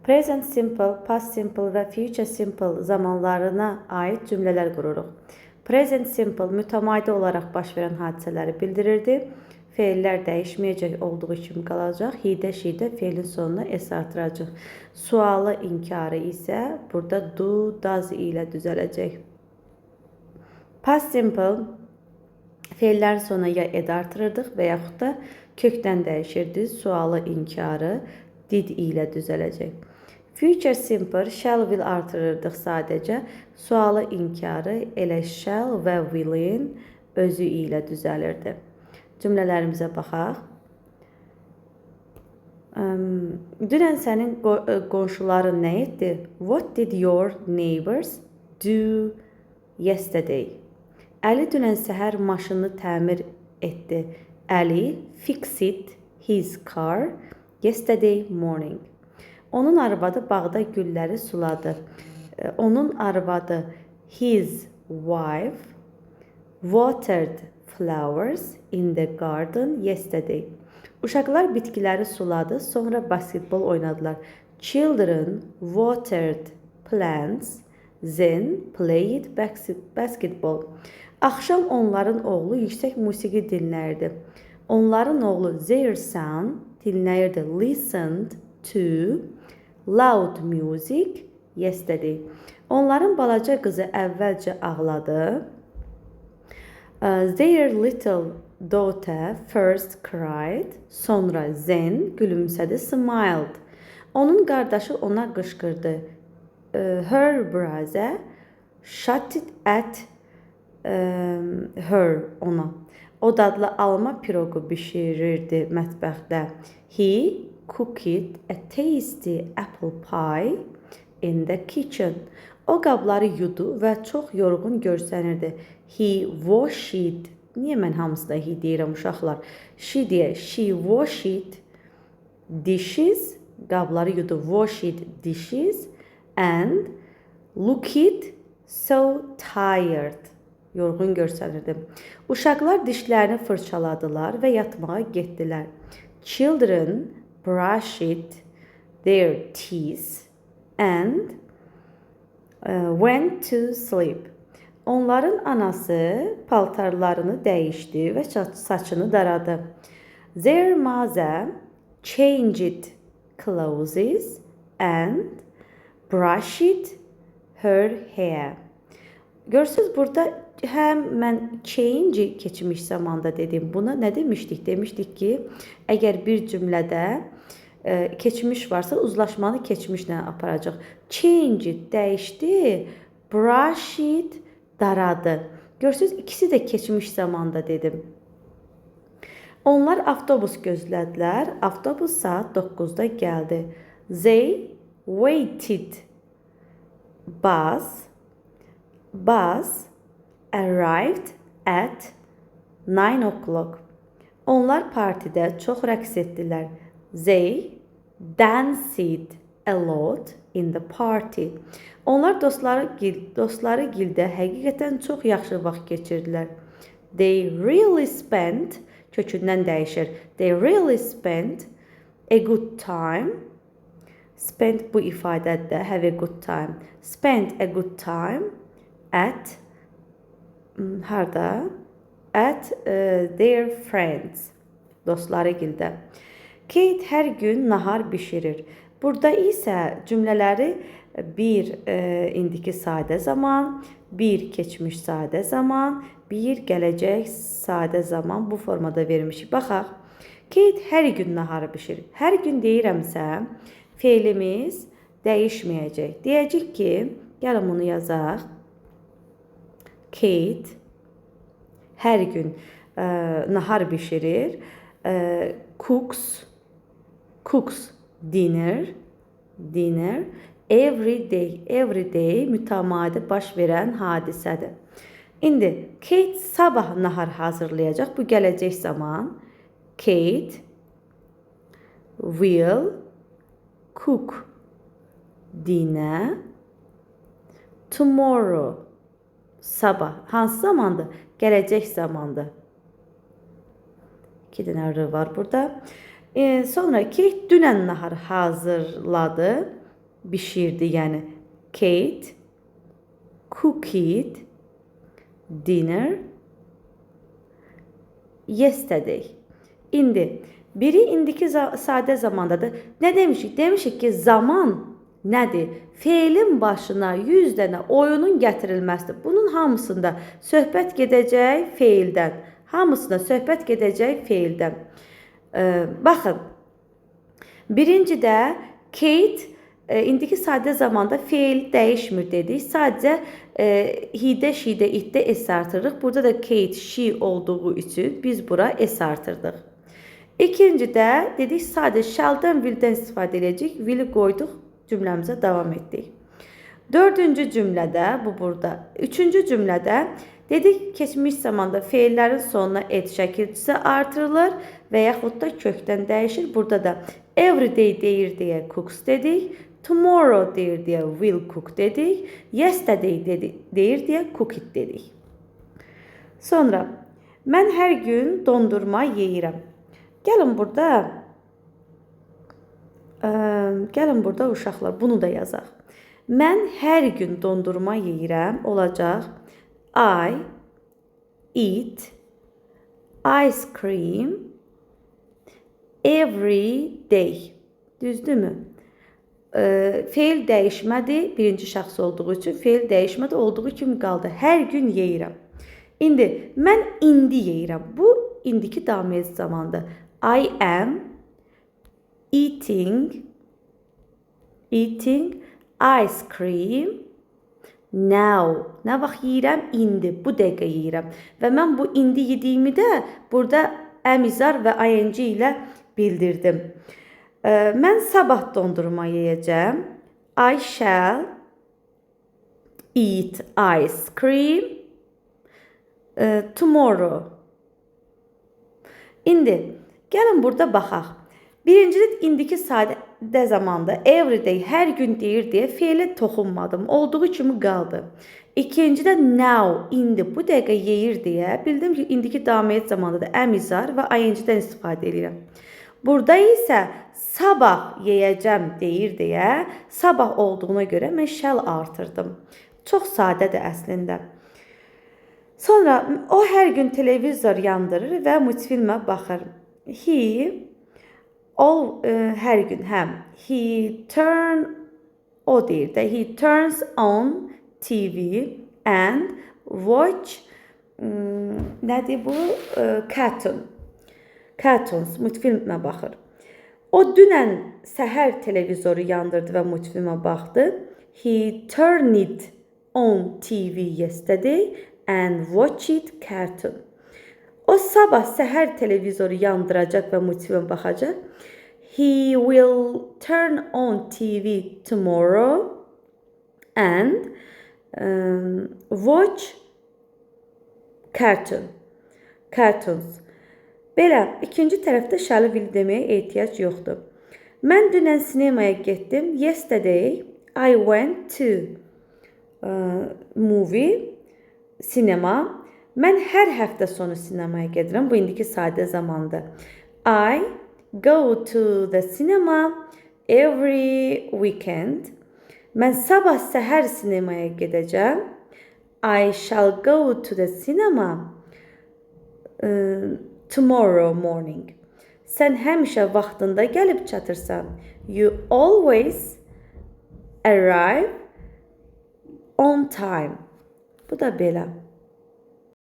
Present simple, past simple və future simple zamanlarına aid cümlələr qururuq. Present simple mütəmadi olaraq baş verən hadisələri bildirirdi. Feillər dəyişməyəcək olduğu kimi qalacaq. Hidə, şidə feilin sonuna s artıracaq. Sualı inkarı isə burada do, does ilə düzələcək. Past simple feillərin sonuna ya ed artırırdıq və yaxud da kökdən dəyişirdi. Sualı inkarı did ilə düzələcək. Future simple shall will artırırdıq sadəcə. Sualı inkarı elə shall və will'in özü ilə düzəlirdi. Cümlələrimizə baxaq. Dünən sənin qonşuların nə etdi? What did your neighbors do yesterday? Əli dünən səhər maşını təmir etdi. Əli fixed his car yesterday morning. Onun arvadı bağda gülləri suladı. Onun arvadı his wife watered flowers in the garden yesterday. Uşaqlar bitkiləri suladı, sonra basketbol oynadılar. Children watered plants, then played basketball. Axşam onların oğlu yüksək musiqi dinləyirdi. Onların oğlu their son dinləyirdi. Listened to loud music yesterday. Onların balaca qızı əvvəlcə ağladı. Their little daughter first cried, sonra then gülümsədi, smiled. Onun qardaşı ona qışqırdı. Her brother shouted at her, ona. O dadlı alma piroqu bişirirdi mətbəxdə. He cooked a tasty apple pie in the kitchen. O qabları yudu və çox yorğun görsənirdi. He washed, niyə mən hamısında he deyirəm uşaqlar? She deyə, she washed dishes, qabları yudu, washed dishes and looked so tired, yorğun görsənirdi. Uşaqlar dişlərini fırçaladılar və yatmağa getdilər. Children brushed their teeth and went to sleep. Onların anası paltarlarını dəyişdi və saçını daradı. Their mother changed clothes and brushed her hair. Görürsünüz, burada həm mən change keçmiş zamanda dedim. Buna nə demişdik? Demişdik ki, əgər bir cümlədə keçmiş varsa uzlaşmanı keçmişlə aparacaq. Change dəyişdi, brushed daradı. Görürsünüz, ikisi də keçmiş zamanda dedim. Onlar avtobus gözlədilər. Avtobus saat 9-da gəldi. They waited. Bus arrived at 9 o'clock. Onlar partidə çox rəqs etdilər. They danced a lot in the party. Onlar dostları gildə həqiqətən çox yaxşı vaxt keçirdilər. They really spent, kökündən dəyişir. They really spent a good time. Spent bu ifadədə have a good time. Spent a good time at harda? At their friends. Dostları gildə. Kate hər gün nahar bişirir. Burada isə cümlələri bir indiki sadə zaman, bir keçmiş sadə zaman, bir gələcək sadə zaman bu formada vermişik. Baxaq. Kate hər gün nahar bişirir. Hər gün deyirəmsə, feilimiz dəyişməyəcək. Deyəcək ki, gəlin bunu yazaq. Kate hər gün nahar bişirir. Cooks dinner every day mütəmadi baş verən hadisədir. İndi Kate sabah nahar hazırlayacaq. Bu gələcək zaman. Kate will cook dinner tomorrow. Sabah hansı zamandır? Gələcək zamandır. 2 dənə r var burada. Sonra Kate dünən nahar hazırladı. bişirdi, yəni Kate cooked dinner yesterday. İndi biri indiki sadə zamandadır. Nə demişik? Demişik ki, zaman nədir? Feilin başına 100 dənə oyunun gətirilməsidir. Bunun hamısında söhbət gedəcək feildən. Hamısında söhbət gedəcək feildən. Baxın, birincidə Kate indiki sadə zamanda feil dəyişmir dedik. Sadəcə he-də, she-də, it-də s artırırıq. Burada da Kate, she olduğu üçün biz bura s artırdıq. İkincidə dedik sadəcə shall-dən, will-dən istifadə edəcəyik. Will-i qoyduq, cümləmizə davam etdik. Dördüncü cümlədə, bu burada. Üçüncü cümlədə dedik keçmiş zamanda feillərin sonuna et şəkilçisi artırılır və yaxud da kökdən dəyişir. Burada da every day deyir deyə cooks dedik. Tomorrow deyir deyə will cook dedik. Yesterday deyir deyə cook it dedik. Sonra mən hər gün dondurma yeyirəm. Gəlin burada uşaqlar bunu da yazaq. Mən hər gün dondurma yeyirəm olacaq. I eat ice cream every day. Düzdürmü? Feil dəyişmədi. Birinci şəxs olduğu üçün feil dəyişmədi. Olduğu kimi qaldı. Hər gün yeyirəm. İndi mən indi yeyirəm. Bu indiki davam edici zamandır. I am eating ice cream now. Nə vaxt yeyirəm? İndi. Bu dəqiqə yeyirəm. Və mən bu indi yediyimi də burada əmizar və ing ilə bildirdim. Mən sabah dondurma yeyəcəm. I shall eat ice cream tomorrow. İndi gəlin burada baxaq. Birincidə indiki sadə zamanda every day, hər gün deyir deyə feilə toxunmadım. Olduğu kimi qaldı. İkincidə now, indi, bu dəqiqə yeyir deyə bildim ki, indiki davam edici zamanda da əmizar və ing-dən istifadə edirəm. Burada isə sabah yeyəcəm deyir deyə sabah olduğuna görə mən shall artırdım. Çox sadədir əslində. Sonra o hər gün televizor yandırır və multfilmə baxır. Hər gün həm. O deyir də, he turns on TV and watch nədir bu? Cartoons, multfilmə baxır. O dünən səhər televizoru yandırdı və multfilmə baxdı. He turned on TV yesterday and watched cartoon. O sabah səhər televizoru yandıracaq və multfilmə baxacaq. He will turn on TV tomorrow and watch cartoons. Belə, ikinci tərəfdə shall will deməyə ehtiyac yoxdur. Mən dünən sinemaya getdim. Yesterday I went to movie, sinema. Mən hər həftə sonu sinemaya gedirəm. Bu indiki sadə zamandır. I go to the cinema every weekend. Mən sabah səhər sinemaya gedəcəm. I shall go to the cinema tomorrow morning. Sən həmişə vaxtında gəlib çatırsan. You always arrive on time. Bu da belə.